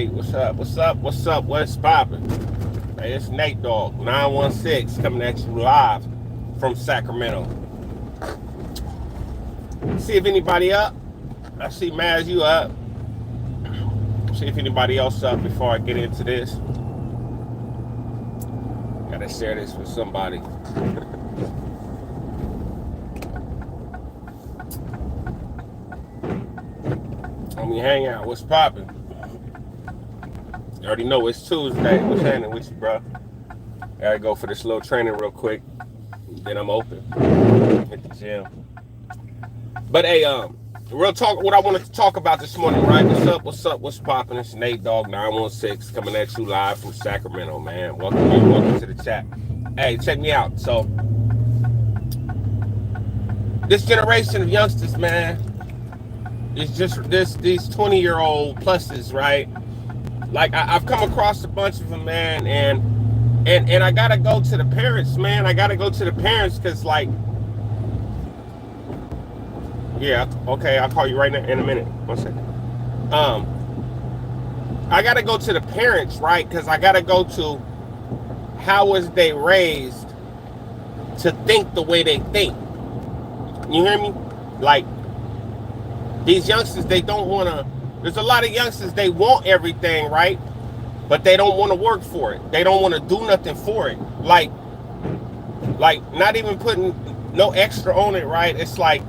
Nate. What's up? What's up? What's up? What's poppin'? Hey, it's Nate Dogg916 coming at you live from Sacramento. See if anybody up. I see Maz, you up. See if anybody else up before I get into this. Gotta share this with somebody. Let me hang out. What's poppin'? You already know it's Tuesday. What's happening with you, bro? Gotta go for this little training real quick. Then I'm open. Hit the gym. But hey, real talk. What I wanted to talk about this morning, right? What's up? What's up? What's poppin'? It's Nate Dogg916 coming at you live from Sacramento, man. Welcome to the chat. Hey, check me out. So, this generation of youngsters, man, it's just these 20-year-old pluses, right? Like I've come across a bunch of them, man, and I gotta go to the parents, man. I gotta go to the parents because, like, yeah, okay, I'll call you right now in a minute. 1 second. I gotta go to the parents, right? Because I gotta go to how was they raised to think the way they think. You hear me? Like, these youngsters, they don't want to, there's a lot of youngsters, they want everything, right? But they don't want to work for it. They don't want to do nothing for it. Like not even putting no extra on it, right? It's like,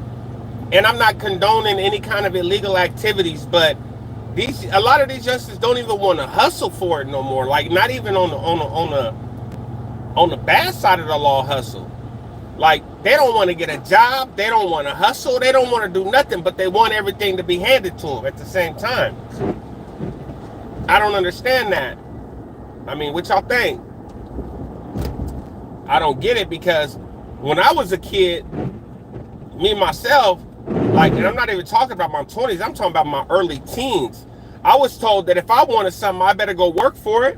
and I'm not condoning any kind of illegal activities, but a lot of these youngsters don't even want to hustle for it no more. Like, not even on the bad side of the law hustle. Like, they don't want to get a job. They don't want to hustle. They don't want to do nothing, but they want everything to be handed to them at the same time. I don't understand that. I mean, what y'all think? I don't get it, because when I was a kid, me myself, like, and I'm not even talking about my 20s, I'm talking about my early teens. I was told that if I wanted something, I better go work for it.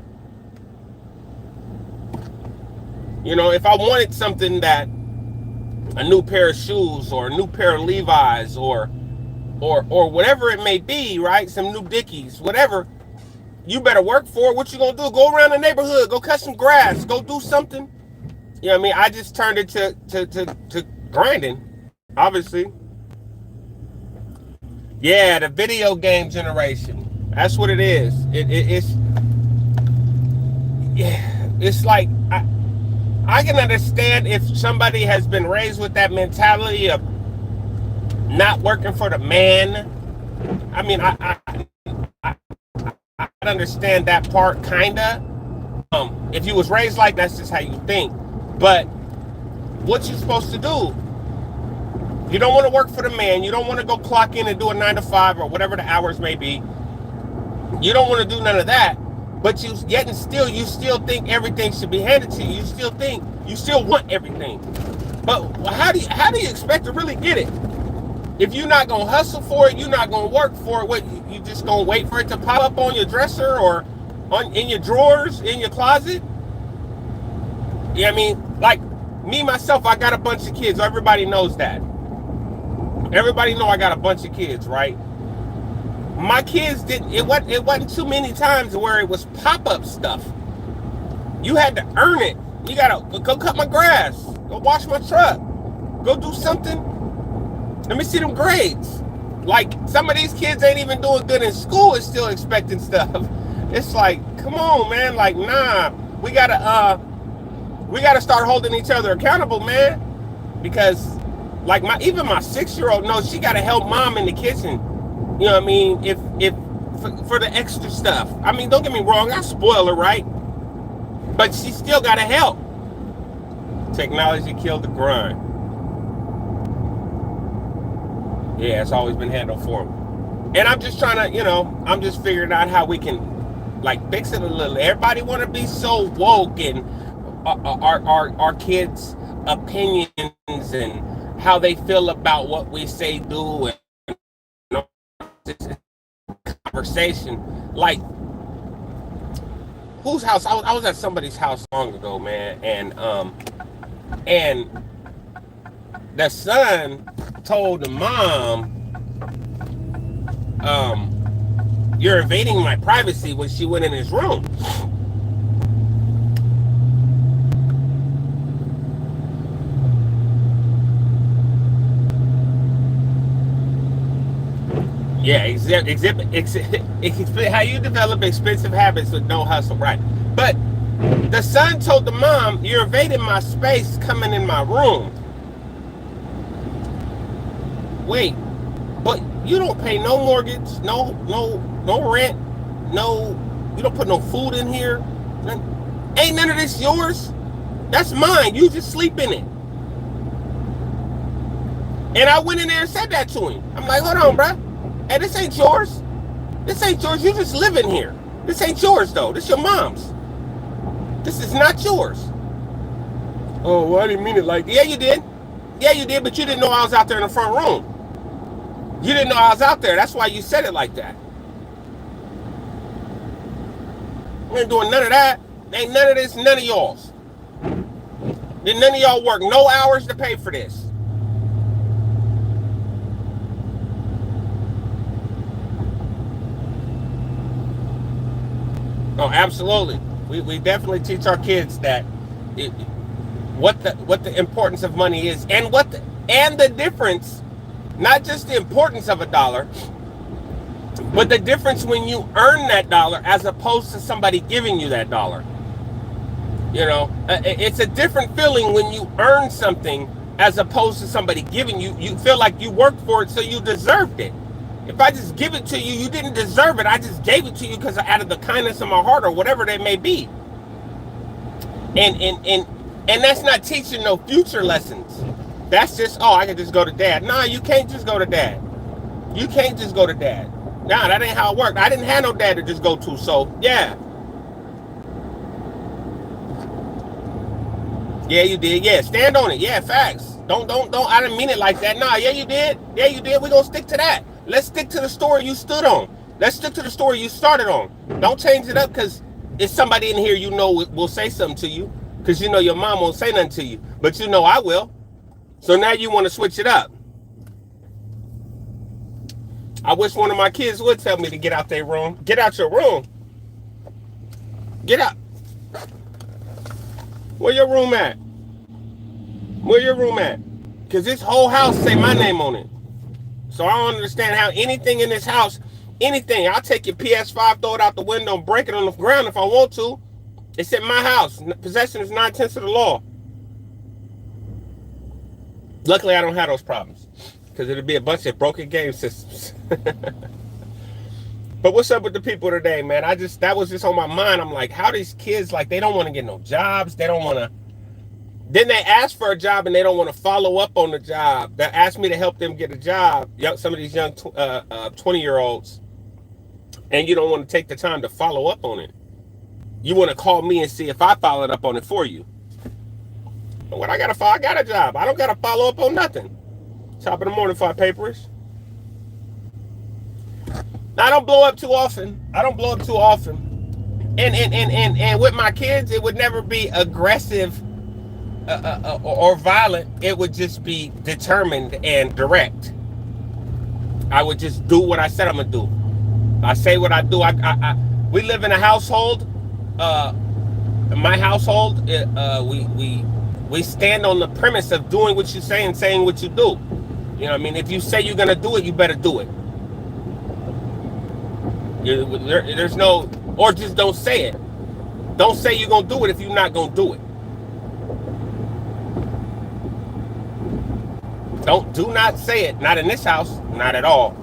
You know, if I wanted something, that a new pair of shoes or a new pair of Levi's or whatever it may be, right? Some new Dickies, whatever. You better work for it. What you gonna do? Go around the neighborhood, go cut some grass, go do something. You know what I mean? I just turned it to grinding, obviously. Yeah, the video game generation. That's what it is. It's yeah. It's like I can understand if somebody has been raised with that mentality of not working for the man. I mean, I understand that part, kinda. If you was raised like that's just how you think. But what you supposed to do? You don't want to work for the man. You don't want to go clock in and do a 9 to 5 or whatever the hours may be. You don't want to do none of that. But you still think everything should be handed to you. You still want everything. But how do you expect to really get it? If you're not gonna hustle for it, you're not gonna work for it. What, you just gonna wait for it to pop up on your dresser or in your drawers, in your closet? Yeah, I mean, like me myself, I got a bunch of kids. Everybody knows that. Everybody know I got a bunch of kids, right? My kids didn't. It wasn't too many times where it was pop-up stuff. You had to earn it. You gotta go cut my grass, go wash my truck, go do something. Let me see them grades. Like, some of these kids ain't even doing good in school and still expecting stuff. It's like, come on, man. Like, nah, we gotta start holding each other accountable, man. Because, like, even my 6-year-old knows she gotta help mom in the kitchen. You know what I mean? If for the extra stuff. I mean, don't get me wrong, I spoil her, right? But she still gotta help. Technology killed the grind. Yeah, it's always been handled for me. And I'm just trying to, I'm just figuring out how we can, like, fix it a little. Everybody want to be so woke, and our kids' opinions and how they feel about what we say, do, and conversation. Like, whose house? I was at somebody's house long ago, man, and the son told the mom, you're invading my privacy when she went in his room. Yeah, how you develop expensive habits with no hustle, right? But the son told the mom, you're invading my space coming in my room. Wait, but you don't pay no mortgage, no rent, you don't put no food in here. Ain't none of this yours. That's mine. You just sleep in it. And I went in there and said that to him. I'm like, hold on, bruh. Hey, this ain't yours. This ain't yours. You just live in here. This ain't yours, though. This your mom's. This is not yours. Oh, well, I didn't mean it like that. Yeah, you did. Yeah, you did, but you didn't know I was out there in the front room. You didn't know I was out there. That's why you said it like that. You ain't doing none of that. Ain't none of this, none of y'all's. Then none of y'all work no hours to pay for this. Oh, absolutely. We definitely teach our kids that what the importance of money is, and the difference, not just the importance of a dollar, but the difference when you earn that dollar as opposed to somebody giving you that dollar. You know, it's a different feeling when you earn something as opposed to somebody giving you. You feel like you worked for it, so you deserved it. If I just give it to you, you didn't deserve it. I just gave it to you because out of the kindness of my heart, or whatever they may be. And that's not teaching no future lessons. That's just, oh, I can just go to dad. Nah, you can't just go to dad. You can't just go to dad. Nah, that ain't how it worked. I didn't have no dad to just go to, so yeah. Yeah, you did. Yeah, stand on it. Yeah, facts. Don't. I didn't mean it like that. Nah, yeah, you did. Yeah, you did. We're gonna stick to that. Let's stick to the story you stood on. Let's stick to the story you started on. Don't change it up because it's somebody in here you know will say something to you, because you know your mom won't say nothing to you, but you know I will. So now you want to switch it up. I wish one of my kids would tell me to get out their room. Get out your room. Get out. Where your room at? Where your room at? Because this whole house say my name on it. So I don't understand how anything in this house, anything, I'll take your PS5, throw it out the window, and break it on the ground if I want to. It's in my house. Possession is 9/10 of the law. Luckily, I don't have those problems, because it'd be a bunch of broken game systems. But what's up with the people today, man? That was just on my mind. I'm like, how these kids, like, they don't want to get no jobs. They don't want to. Then they ask for a job and they don't want to follow up on the job. They ask me to help them get a job. Some of these young 20-year-olds, and you don't want to take the time to follow up on it. You want to call me and see if I followed up on it for you. But what I got a job. I don't got to follow up on nothing. Top of the morning, 5 papers. I don't blow up too often. And with my kids, it would never be aggressive or violent. It would just be determined and direct. I would just do what I said I'm gonna do. I say what I do. We live in a household. In my household, we stand on the premise of doing what you say and saying what you do. You know what I mean? If you say you're gonna do it, you better do it. There's no, or just don't say it. Don't say you're gonna do it if you're not gonna do it. Do not say it. Not in this house. Not at all.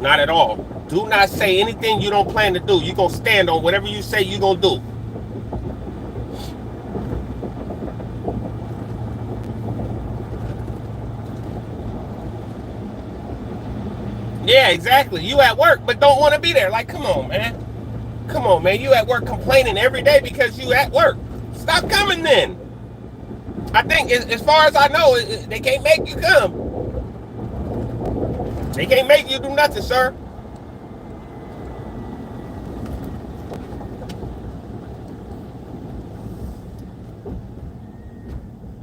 Not at all. Do not say anything you don't plan to do. You're gonna stand on whatever you say you're gonna do. Yeah, exactly. You at work, but don't want to be there. Like, come on, man. Come on, man. You at work complaining every day because you at work. Stop coming then. I think, as far as I know, they can't make you come. They can't make you do nothing, sir.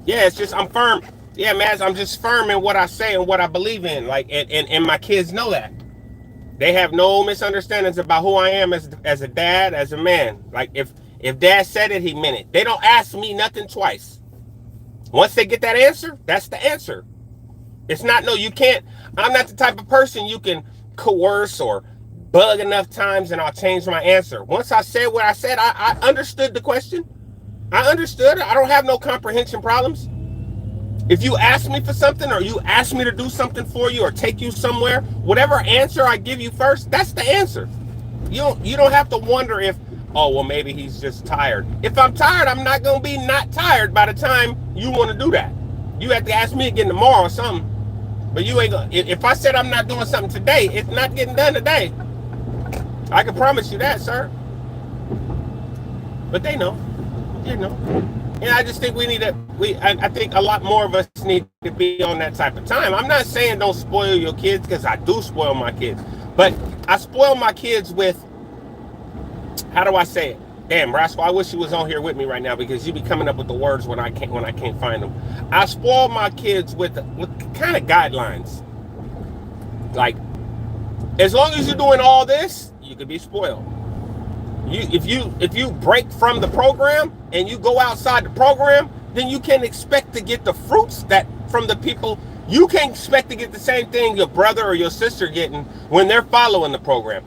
Yeah, it's just, I'm firm. Yeah, man, I'm just firm in what I say and what I believe in. Like, and my kids know that. They have no misunderstandings about who I am as a dad, as a man. Like if dad said it, he meant it. They don't ask me nothing twice. Once they get that answer, that's the answer. It's not, no, you can't. I'm not the type of person you can coerce or bug enough times and I'll change my answer. Once I said what I said, I understood the question. I understood. I don't have no comprehension problems. If you ask me for something or you ask me to do something for you or take you somewhere, whatever answer I give you first, that's the answer. You don't have to wonder if, oh, well, maybe he's just tired. If I'm tired, I'm not going to be not tired by the time you want to do that. You have to ask me again tomorrow or something. But you ain't going to, if I said I'm not doing something today, it's not getting done today. I can promise you that, sir. But they know. You know. And I just think we need to, I think a lot more of us need to be on that type of time. I'm not saying don't spoil your kids, because I do spoil my kids. But I spoil my kids with, how do I say it? Damn, Rascal, I wish you was on here with me right now, because you be coming up with the words when I can't find them. I spoil my kids with kind of guidelines. Like, as long as you're doing all this, you could be spoiled. If you break from the program and you go outside the program, then you can expect to get the fruits that from the people. You can expect to get the same thing your brother or your sister getting when they're following the program.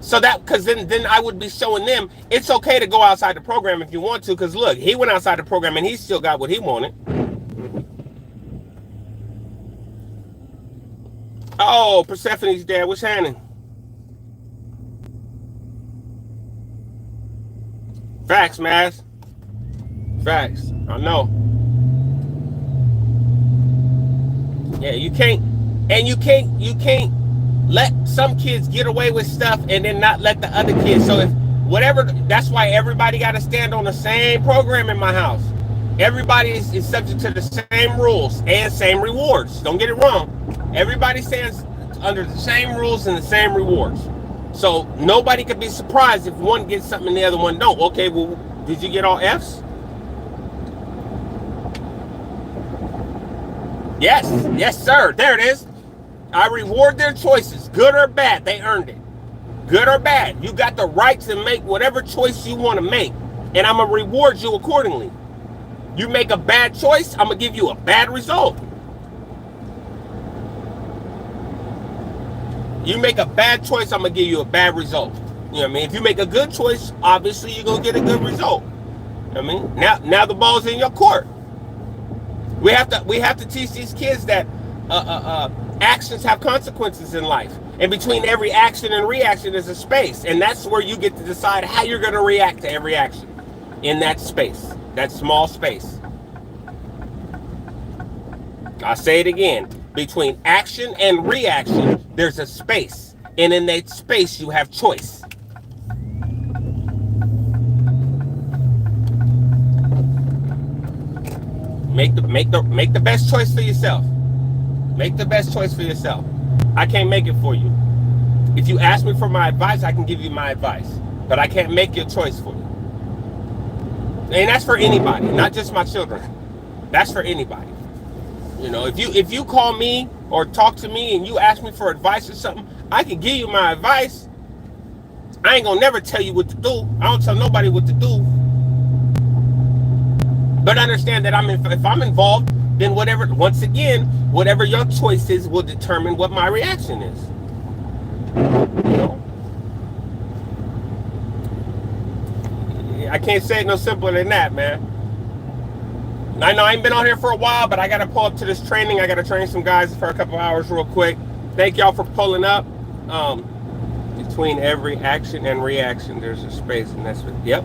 So that, because then I would be showing them it's okay to go outside the program if you want to, because look, he went outside the program and he still got what he wanted. Oh, Persephone's dad, what's happening? Facts, Maz. Facts. I know. Yeah, you can't let some kids get away with stuff and then not let the other kids. So if whatever, that's why everybody got to stand on the same program in my house. Everybody is subject to the same rules and same rewards. Don't get it wrong. Everybody stands under the same rules and the same rewards. So nobody could be surprised if one gets something and the other one don't. Okay, well, did you get all Fs? Yes, yes, sir. There it is. I reward their choices, good or bad. They earned it. Good or bad. You got the right to make whatever choice you want to make, and I'm going to reward you accordingly. You make a bad choice, I'm going to give you a bad result. You make a bad choice, I'm going to give you a bad result. You know what I mean? If you make a good choice, obviously you're going to get a good result. You know what I mean? Now the ball's in your court. We have to teach these kids that actions have consequences in life. And between every action and reaction is a space. And that's where you get to decide how you're going to react to every action in that space, that small space. I'll say it again. Between action and reaction, there's a space. And in that space, you have choice. Make the best choice for yourself. Make the best choice for yourself. I can't make it for you. If you ask me for my advice, I can give you my advice. But I can't make your choice for you. And that's for anybody, not just my children. That's for anybody. You know, if you call me or talk to me and you ask me for advice or something, I can give you my advice. I ain't gonna never tell you what to do. I don't tell nobody what to do. But understand that if I'm involved, then whatever your choice is will determine what my reaction is. You know? I can't say it no simpler than that, man. I know I ain't been on here for a while, but I got to pull up to this training. I got to train some guys for a couple hours real quick. Thank y'all for pulling up. Between every action and reaction, there's a space, and that's what, yep,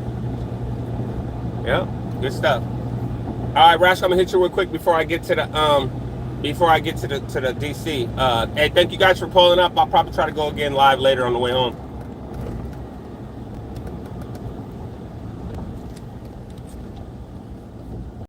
good stuff. All right, Rash, I'm gonna hit you real quick before I get to the DC. Hey, thank you guys for pulling up. I'll probably try to go again live later on the way home.